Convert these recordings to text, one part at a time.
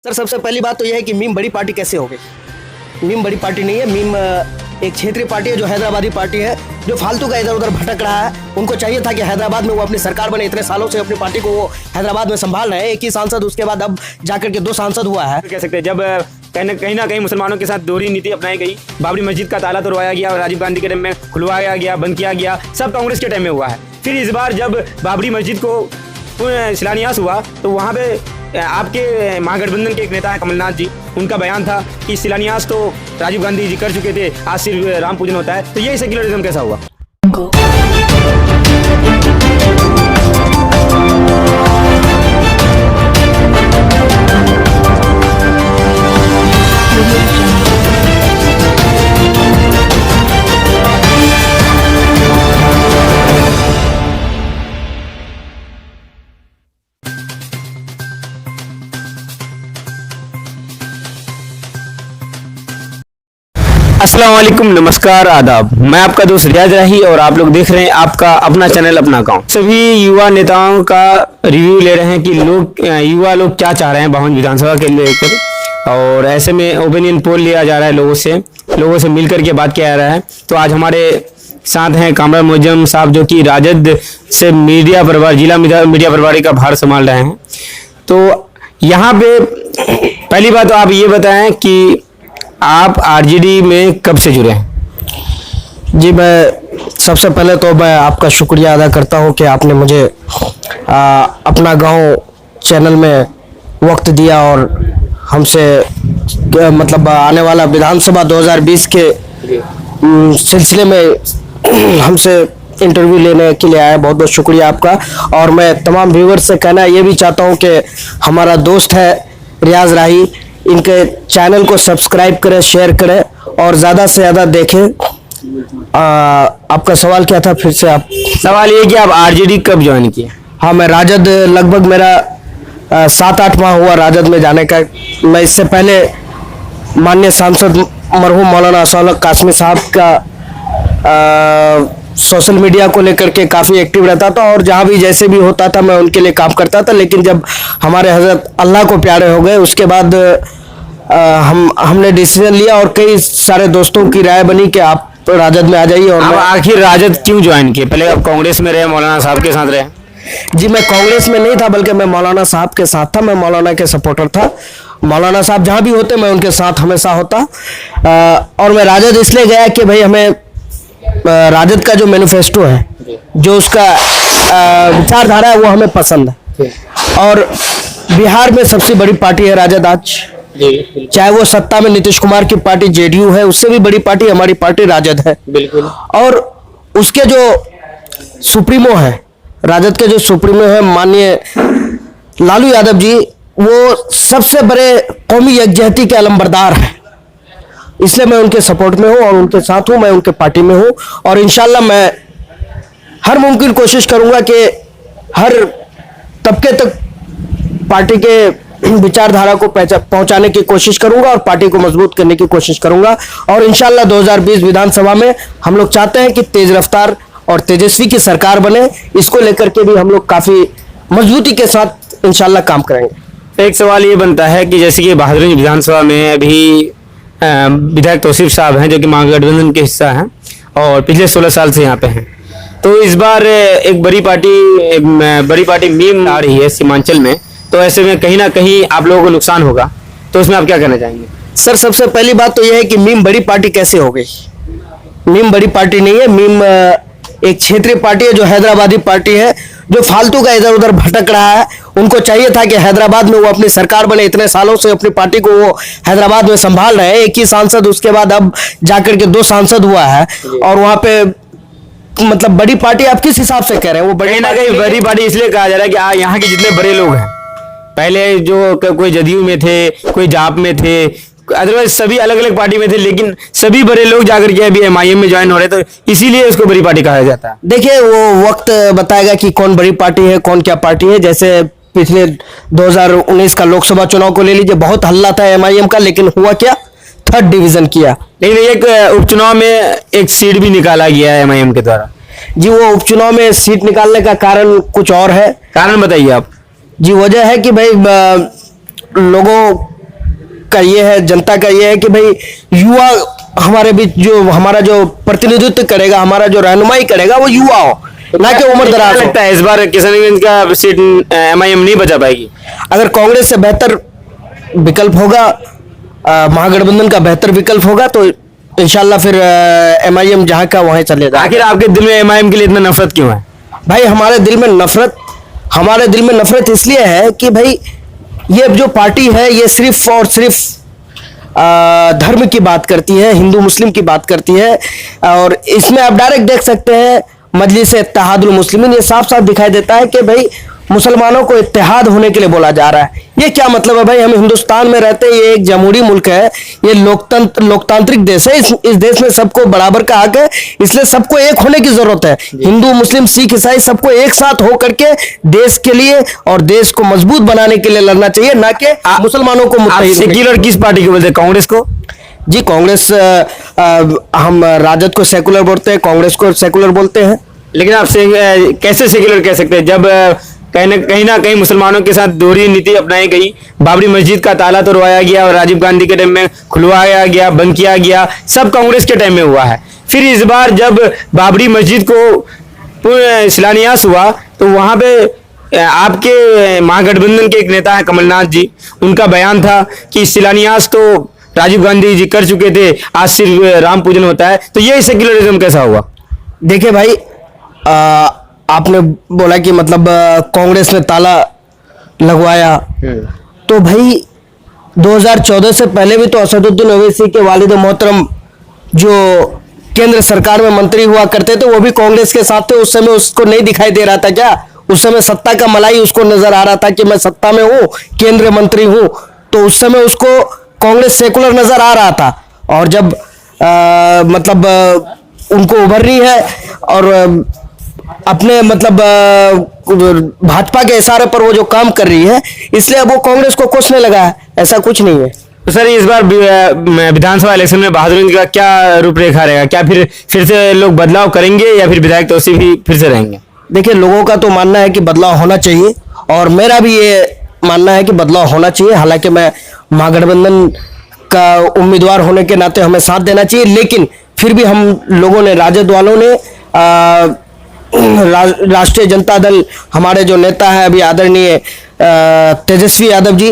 Sir सबसे पहली बात तो यह है कि मीम बड़ी पार्टी कैसे हो गई। मीम बड़ी पार्टी नहीं है, मीम एक क्षेत्रीय पार्टी है जो हैदराबादी पार्टी है, जो फालतू का इधर उधर भटक रहा है। उनको चाहिए था कि हैदराबाद में वो अपनी सरकार बने, इतने सालों से अपनी पार्टी को वो हैदराबाद में संभाल रहे हैं। एक ही सांसद, उसके बाद अब जाकर के 2 सांसद हुआ है। कह सकते हैं जब कहीं ना कहीं मुसलमानों के साथ दोहरी नीति अपनाई गई, बाबरी मस्जिद का ताला तोड़वाया गया और राजीव गांधी के टाइम में खुलवाया गया, बंद किया गया, सब कांग्रेस के टाइम में हुआ है। फिर इस बार जब बाबरी मस्जिद को शिलान्यास हुआ तो वहाँ पे आपके महागठबंधन के एक नेता है कमलनाथ जी, उनका बयान था कि शिलान्यास तो राजीव गांधी जी कर चुके थे, आज सिर्फ राम पूजन होता है। तो ये सेक्युलरिज्म कैसा हुआ? अस्सलाम वालेकुम, नमस्कार, आदाब। मैं आपका दोस्त रियाज राही और आप लोग देख रहे हैं आपका अपना चैनल अपना गांव। सभी युवा नेताओं का रिव्यू ले रहे हैं कि युवा लोग क्या चाह रहे हैं बावन विधानसभा के लेकर, और ऐसे में ओपिनियन पोल लिया जा रहा है, लोगों से मिल करके बात किया जा रहा है। तो आज हमारे साथ हैं कामरान मुअज्जम साहब, जो कि राजद से जिला मीडिया प्रभारी का भार संभाल रहे हैं। तो यहाँ पे पहली बात तो आप ये बताएं कि आप आरजेडी में कब से जुड़े हैं? जी, मैं सबसे पहले तो मैं आपका शुक्रिया अदा करता हूं कि आपने मुझे अपना गांव चैनल में वक्त दिया और हमसे मतलब आने वाला विधानसभा 2020 के सिलसिले में हमसे इंटरव्यू लेने के लिए आया। बहुत बहुत शुक्रिया आपका। और मैं तमाम व्यूअर्स से कहना ये भी चाहता हूं कि हमारा दोस्त है रियाज राही, इनके चैनल को सब्सक्राइब करें, शेयर करें और ज़्यादा से ज़्यादा देखें। आपका सवाल क्या था? फिर से आप सवाल ये कि आप आरजेडी कब ज्वाइन किए? हाँ, मैं राजद लगभग मेरा 7-8 माह हुआ राजद में जाने का। मैं इससे पहले माननीय सांसद मरहूम मौलाना असद कासमी साहब का सोशल मीडिया को लेकर के काफ़ी एक्टिव रहता था और जहाँ भी जैसे भी होता था मैं उनके लिए काम करता था। लेकिन जब हमारे हज़रत अल्लाह को प्यारे हो गए, उसके बाद हमने डिसीजन लिया और कई सारे दोस्तों की राय बनी कि आप राजद में आ जाइए। और आखिर राजद क्यों ज्वाइन किए? पहले आप कांग्रेस में रहे, मौलाना साहब के साथ रहे? जी, मैं कांग्रेस में नहीं था, बल्कि मैं मौलाना साहब के साथ था। मैं मौलाना के सपोर्टर था। मौलाना साहब जहाँ भी होते मैं उनके साथ हमेशा होता। और मैं राजद इसलिए गया कि भाई हमें राजद का जो मैनिफेस्टो है, जो उसका विचारधारा है, वो हमें पसंद है। और बिहार में सबसे बड़ी पार्टी है राजद आज, चाहे वो सत्ता में नीतीश कुमार की पार्टी जेडीयू है, उससे भी बड़ी पार्टी हमारी पार्टी राजद है। बिल्कुल। और उसके जो सुप्रीमो है, राजद के जो सुप्रीमो है माननीय लालू यादव जी, वो सबसे बड़े कौमी यकजहती के अलंबरदार हैं। इसलिए मैं उनके सपोर्ट में हूँ और उनके साथ हूँ, मैं उनके पार्टी में हूँ। और इंशाल्लाह मैं हर मुमकिन कोशिश करूँगा कि हर तबके तक पार्टी के विचारधारा को पहुँचाने की कोशिश करूँगा और पार्टी को मजबूत करने की कोशिश करूँगा। और इंशाल्लाह 2020 विधानसभा में हम लोग चाहते हैं कि तेज रफ्तार और तेजस्वी की सरकार बने। इसको लेकर के भी हम लोग काफ़ी मजबूती के साथ इंशाल्लाह काम करेंगे। एक सवाल ये बनता है कि जैसे कि बहादुरगंज विधानसभा में अभी विधायक तौसीफ साहब हैं, जो कि महागठबंधन के हिस्सा हैं और पिछले 16 साल से यहाँ पे हैं। तो इस बार एक बड़ी पार्टी मीम आ रही है सीमांचल में, तो ऐसे में कहीं ना कहीं आप लोगों को नुकसान होगा। तो उसमें आप क्या कहना चाहेंगे? सर सबसे पहली बात तो यह है कि मीम बड़ी पार्टी कैसे हो गई। मीम बड़ी पार्टी नहीं है, मीम एक क्षेत्रीय पार्टी है जो हैदराबादी पार्टी है, जो फालतू का इधर उधर भटक रहा है। उनको चाहिए था कि हैदराबाद में वो अपनी सरकार बने, इतने सालों से अपनी पार्टी को वो हैदराबाद में संभाल रहे हैं। एक ही सांसद, उसके बाद अब जाकर के 2 सांसद हुआ है। और वहाँ पे मतलब बड़ी पार्टी आप किस हिसाब से कह रहे हैं? वो बड़ी ना कहीं बड़ी पार्टी इसलिए कहा जा रहा है कि यहाँ के जितने बड़े लोग हैं, पहले जो कोई जदयू में थे, कोई जाप में थे, अदरवाइज सभी अलग अलग पार्टी में थे, लेकिन सभी बड़े लोग जाकर के अभी एमआईएम में ज्वाइन हो रहे, तो इसीलिए उसको बड़ी पार्टी कहा जाता है। देखिए, वो वक्त बताएगा कि कौन बड़ी पार्टी है, कौन क्या पार्टी है। जैसे पिछले 2019 का लोकसभा चुनाव को ले लीजिए, बहुत हल्ला था एमआईएम का, लेकिन हुआ क्या? 3rd डिवीजन किया। लेकिन एक उपचुनाव में एक सीट भी निकाला गया है एमआईएम के द्वारा। जी, वो उपचुनाव में सीट निकालने का कारण कुछ और है। कारण बताइए आप। जी, वजह है कि भाई लोगों का ये है, जनता का ये है कि भाई युवा हमारे बीच जो हमारा जो प्रतिनिधित्व करेगा, हमारा जो रहनुमाई करेगा वो युवा हो, ना कि उम्र क्या दराज हो। लगता है इस बार किशनगंज का सीट एमआईएम नहीं बचा पाएगी? अगर कांग्रेस से बेहतर विकल्प होगा, महागठबंधन का बेहतर विकल्प होगा, तो इंशाल्लाह फिर एमआईएम जहां का वहीं चलेगा। आखिर आपके दिल में एमआईएम के लिए इतना नफरत क्यों है? भाई हमारे दिल में नफरत इसलिए है कि भाई ये जो पार्टी है ये सिर्फ और सिर्फ धर्म की बात करती है, हिंदू मुस्लिम की बात करती है। और इसमें आप डायरेक्ट देख सकते हैं मजलिस इत्तेहादुल मुस्लिमीन, ये साफ साफ दिखाई देता है कि भाई मुसलमानों को इत्तेहाद होने के लिए बोला जा रहा है। ये क्या मतलब है भाई? हम हिंदुस्तान में रहते हैं, ये एक जमहूरी मुल्क है, ये लोकतांत्रिक देश है। इस देश में सबको बराबर का हक है, इसलिए सबको एक होने की जरूरत है। हिंदू मुस्लिम सिख ईसाई सबको एक साथ हो करके देश के लिए और देश को मजबूत बनाने के लिए लड़ना चाहिए, ना कि मुसलमानों को आप मुत्तहिद होने- सेक्युलर किस पार्टी को बोलते हैं? कांग्रेस को? जी कांग्रेस, हम राजद को सेकुलर बोलते हैं, कांग्रेस को सेकुलर बोलते हैं। लेकिन आप कैसे सेक्युलर कह सकते हैं जब कहीं ना कहीं मुसलमानों के साथ दोहरी नीति अपनाई गई? बाबरी मस्जिद का ताला तोड़वाया गया और राजीव गांधी के टाइम में खुलवाया गया, बंद किया गया, सब कांग्रेस के टाइम में हुआ है। फिर इस बार जब बाबरी मस्जिद को शिलान्यास हुआ तो वहां पे आपके महागठबंधन के एक नेता है कमलनाथ जी, उनका बयान था कि शिलान्यास तो राजीव गांधी जी कर चुके थे, आज सिर्फ राम पूजन होता है। तो ये सेक्युलरिज्म कैसा हुआ? देखिए भाई, आपने बोला कि मतलब कांग्रेस ने ताला लगवाया, तो भाई 2014 से पहले भी तो असदुद्दीन ओवैसी के वालिद मोहतरम जो केंद्र सरकार में मंत्री हुआ करते थे वो भी कांग्रेस के साथ थे। उस समय उसको नहीं दिखाई दे रहा था क्या? उस समय सत्ता का मलाई उसको नजर आ रहा था कि मैं सत्ता में हूँ, केंद्रीय मंत्री हूँ, तो उस समय उसको कांग्रेस सेकुलर नजर आ रहा था। और जब मतलब उनको उभरनी है और अपने मतलब भाजपा के इशारे पर वो जो काम कर रही है, इसलिए अब वो कांग्रेस को कोसने लगा है, ऐसा कुछ नहीं है। तो सर इस बार विधानसभा इलेक्शन में बहादुरगंज का क्या रूपरेखा रहेगा? क्या फिर से लोग बदलाव करेंगे या फिर विधायक तो उसी भी फिर से रहेंगे? देखिए लोगों का तो मानना है कि बदलाव होना चाहिए और मेरा भी ये मानना है कि बदलाव होना चाहिए। हालांकि मैं महागठबंधन का उम्मीदवार होने के नाते हमें साथ देना चाहिए, लेकिन फिर भी हम लोगों ने, राजद वालों ने, राष्ट्रीय जनता दल, हमारे जो नेता है अभी आदरणीय तेजस्वी यादव जी,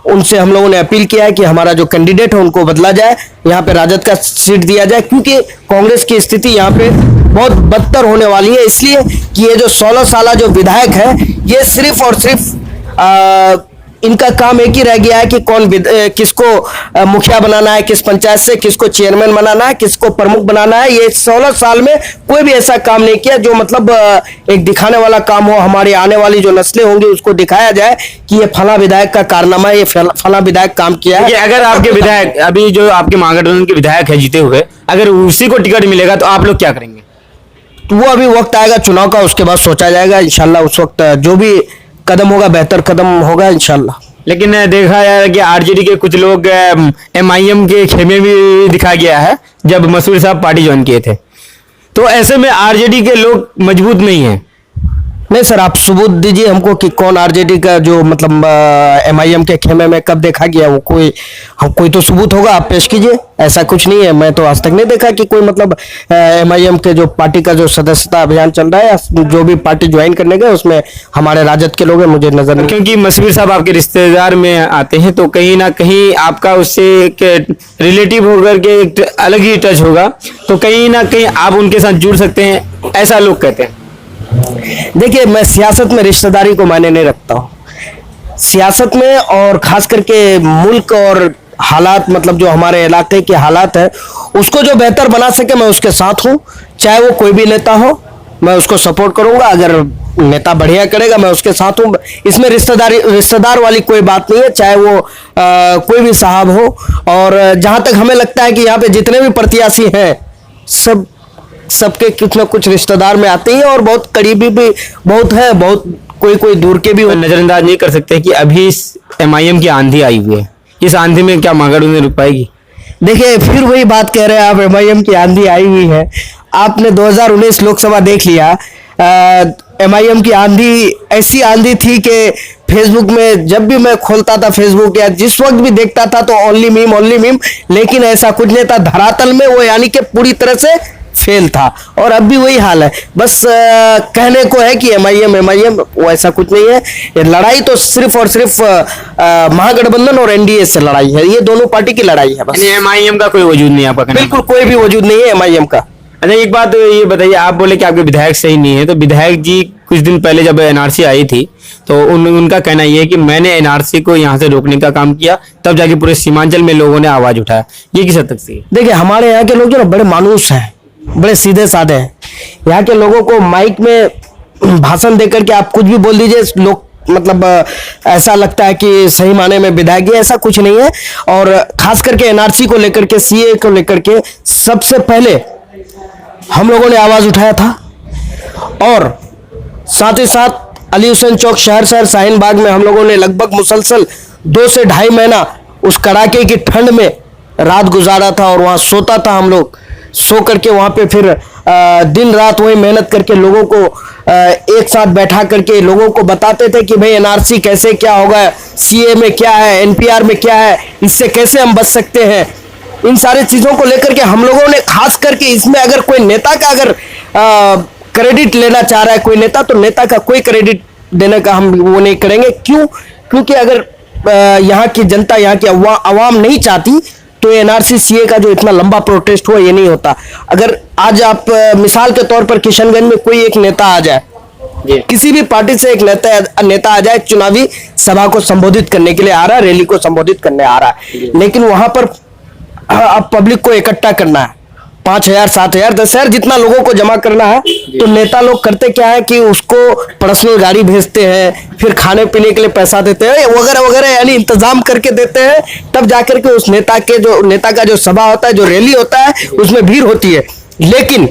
उनसे हम लोगों ने अपील किया है कि हमारा जो कैंडिडेट है उनको बदला जाए, यहाँ पे राजद का सीट दिया जाए, क्योंकि कांग्रेस की स्थिति यहाँ पे बहुत बदतर होने वाली है। इसलिए कि ये जो 16 साल जो विधायक है, ये सिर्फ और सिर्फ इनका काम एक ही रह गया है कि किसको मुखिया बनाना है, किस पंचायत से किसको चेयरमैन बनाना है, किसको प्रमुख बनाना है। ये 16 साल में कोई भी ऐसा काम नहीं किया जो मतलब एक दिखाने वाला काम हो, हमारी आने वाली जो नस्लें होंगी उसको दिखाया जाए कि ये फला विधायक का कारनामा है, ये फला विधायक काम किया है। अगर आपके विधायक अभी जो आपके महागठबंधन के विधायक है जीते हुए, अगर उसी को टिकट मिलेगा तो आप लोग क्या करेंगे? तो वो अभी वक्त आएगा चुनाव का, उसके बाद सोचा जाएगा इंशाल्लाह। उस वक्त जो भी कदम होगा बेहतर कदम होगा इंशाल्लाह। लेकिन देखा जाए कि आरजेडी के कुछ लोग एमआईएम के खेमे भी दिखा गया है जब मसूद साहब पार्टी ज्वाइन किए थे, तो ऐसे में आरजेडी के लोग मजबूत नहीं हैं। नहीं सर, आप सबूत दीजिए हमको कि कौन आरजेडी का जो मतलब एमआईएम के खेमे में कब देखा गया, वो कोई तो सबूत होगा, आप पेश कीजिए। ऐसा कुछ नहीं है, मैं तो आज तक नहीं देखा कि कोई मतलब एमआईएम के जो पार्टी का जो सदस्यता अभियान चल रहा है, जो भी पार्टी ज्वाइन करने गए उसमें हमारे राजद के लोग हैं, मुझे नजर नहीं। क्योंकि मसूद साहब आपके रिश्तेदार में आते हैं तो कहीं ना कहीं आपका उससे एक रिलेटिव होकर के एक अलग ही टच होगा, तो कहीं ना कहीं आप उनके साथ जुड़ सकते हैं, ऐसा लोग कहते हैं। देखिए मैं सियासत में रिश्तेदारी को मायने नहीं रखता हूँ। सियासत में और खास करके मुल्क और हालात, मतलब जो हमारे इलाके के हालात है उसको जो बेहतर बना सके मैं उसके साथ हूँ। चाहे वो कोई भी नेता हो मैं उसको सपोर्ट करूंगा, अगर नेता बढ़िया करेगा मैं उसके साथ हूँ। इसमें रिश्तेदार वाली कोई बात नहीं है, चाहे वो कोई भी साहब हो। और जहाँ तक हमें लगता है कि यहाँ पे जितने भी प्रत्याशी हैं सबके कुछ ना कुछ रिश्तेदार में आते हैं और बहुत करीबी भी बहुत है, बहुत कोई दूर के भी। नजरअंदाज नहीं कर सकते कि अभी इस एमआईएम की आंधी आई हुई है, इस आंधी में क्या महागठबंधन रुक पाएगी? देखिए फिर वही बात कह रहे हैं आप, एमआईएम की आंधी आई हुई है। आपने 2019 लोकसभा देख लिया, MIM की आंधी ऐसी आंधी थी कि फेसबुक में जब भी मैं खोलता था फेसबुक या जिस वक्त भी देखता था तो ओनली मीम, लेकिन ऐसा कुछ नहीं था धरातल में, वो यानी कि पूरी तरह से फेल था। और अब भी वही हाल है, बस कहने को है कि MIM वो ऐसा कुछ नहीं है। ये लड़ाई तो सिर्फ और सिर्फ महागठबंधन और NDA से लड़ाई है, ये दोनों पार्टी की लड़ाई है बस। MIM का कोई वजूद नहीं है आपका कहना? बिल्कुल कोई भी वजूद नहीं है MIM का। अच्छा, एक बात ये बताइए, आप बोले कि आपके विधायक सही नहीं है, तो विधायक जी कुछ दिन पहले जब NRC आई थी तो उनका कहना ये है कि मैंने NRC को यहाँ से रोकने का काम किया, तब जाके पूरे सीमांचल में लोगों ने आवाज उठाया। ये किस हद तक सही है? देखिए हमारे यहाँ के लोग जो ना बड़े मानूस हैं, बड़े सीधे साधे हैं। यहाँ के लोगों को माइक में भाषण देकर के आप कुछ भी बोल दीजिए, लोग मतलब ऐसा लगता है कि सही माने में विधायक है, ऐसा कुछ नहीं है। और खास करके NRC को लेकर के, CA को लेकर के सबसे पहले हम लोगों ने आवाज उठाया था। और साथ ही साथ अली हुसैन चौक शहर शाहीन बाग में हम लोगों ने लगभग मुसलसल 2 से ढाई महीना उस कड़ाके की ठंड में रात गुजारा था। और वहाँ सोता था, हम लोग सो करके वहाँ पे फिर दिन रात वही मेहनत करके लोगों को एक साथ बैठा करके लोगों को बताते थे कि भाई NRC कैसे क्या होगा, CA में क्या है, NPR में क्या है, इससे कैसे हम बच सकते हैं। इन सारी चीज़ों को लेकर के हम लोगों ने खास करके इसमें अगर कोई नेता का अगर क्रेडिट लेना चाह रहा है कोई नेता, तो नेता का कोई क्रेडिट देने का हम वो नहीं करेंगे। क्यों? क्योंकि अगर यहाँ की जनता, यहाँ की आवाम नहीं चाहती तो NRC CA का जो इतना लंबा प्रोटेस्ट हुआ ये नहीं होता। अगर आज आप मिसाल के तौर पर किशनगंज में कोई एक नेता आ जाए, किसी भी पार्टी से एक नेता आ जाए, चुनावी सभा को संबोधित करने के लिए आ रहा है, रैली को संबोधित करने आ रहा है, लेकिन वहां पर अब पब्लिक को इकट्ठा करना है, 5,000 7,000 10,000 जितना लोगों को जमा करना है, तो नेता लोग करते क्या है कि उसको पर्सनल गाड़ी भेजते हैं, फिर खाने पीने के लिए पैसा देते हैं वगैरह वगैरह, यानी इंतजाम करके देते हैं। तब जाकर के उस नेता का जो सभा होता है, जो रैली होता है, उसमें भीड़ होती है। लेकिन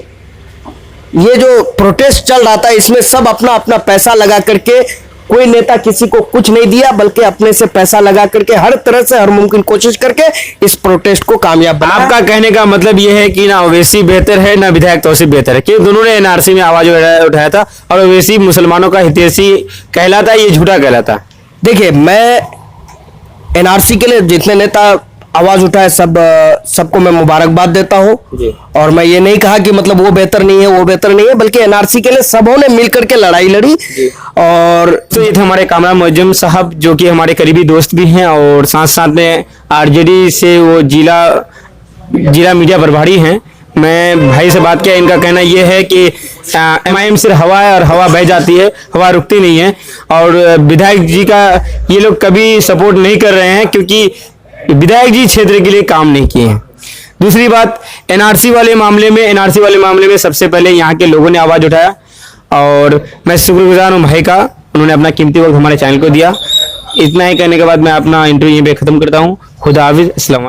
ये जो प्रोटेस्ट चल रहा था, इसमें सब अपना अपना पैसा लगा करके, कोई नेता किसी को कुछ नहीं दिया, बल्कि अपने से पैसा लगा करके हर तरह से हर मुमकिन कोशिश करके इस प्रोटेस्ट को कामयाब बनाया। आपका कहने का मतलब ये है कि ना ओवैसी बेहतर है ना विधायक तौसीफ बेहतर है, कि दोनों ने NRC में आवाज उठाया था और ओवैसी मुसलमानों का हितैषी कहलाता है, ये झूठा कहलाता। देखिए, मैं NRC के लिए जितने नेता आवाज उठाए सबको मैं मुबारकबाद देता हूं। और मैं ये नहीं कहा कि मतलब वो बेहतर नहीं है, वो बेहतर नहीं है, बल्कि NRC के लिए सबों ने मिलकर के लड़ाई लड़ी। और तो ये थे हमारे कामरान मुअज्जम साहब, जो कि हमारे करीबी दोस्त भी हैं और साथ साथ में RJD से वो जिला मीडिया प्रभारी हैं। मैं भाई से बात किया, इनका कहना यह है कि MIM सिर्फ हवा है और हवा बह जाती है, हवा रुकती नहीं है। और विधायक जी का ये लोग कभी सपोर्ट नहीं कर रहे हैं, क्योंकि विधायक जी क्षेत्र के लिए काम नहीं किए हैं। दूसरी बात, NRC वाले मामले में सबसे पहले यहाँ के लोगों ने आवाज उठाया, और मैं शुक्रगुजार हूँ भाई का, उन्होंने अपना कीमती वक्त हमारे चैनल को दिया। इतना ही कहने के बाद मैं अपना इंटरव्यू यहीं पे खत्म करता हूँ। खुदा हाफिज, अस्सलाम वालेकुम।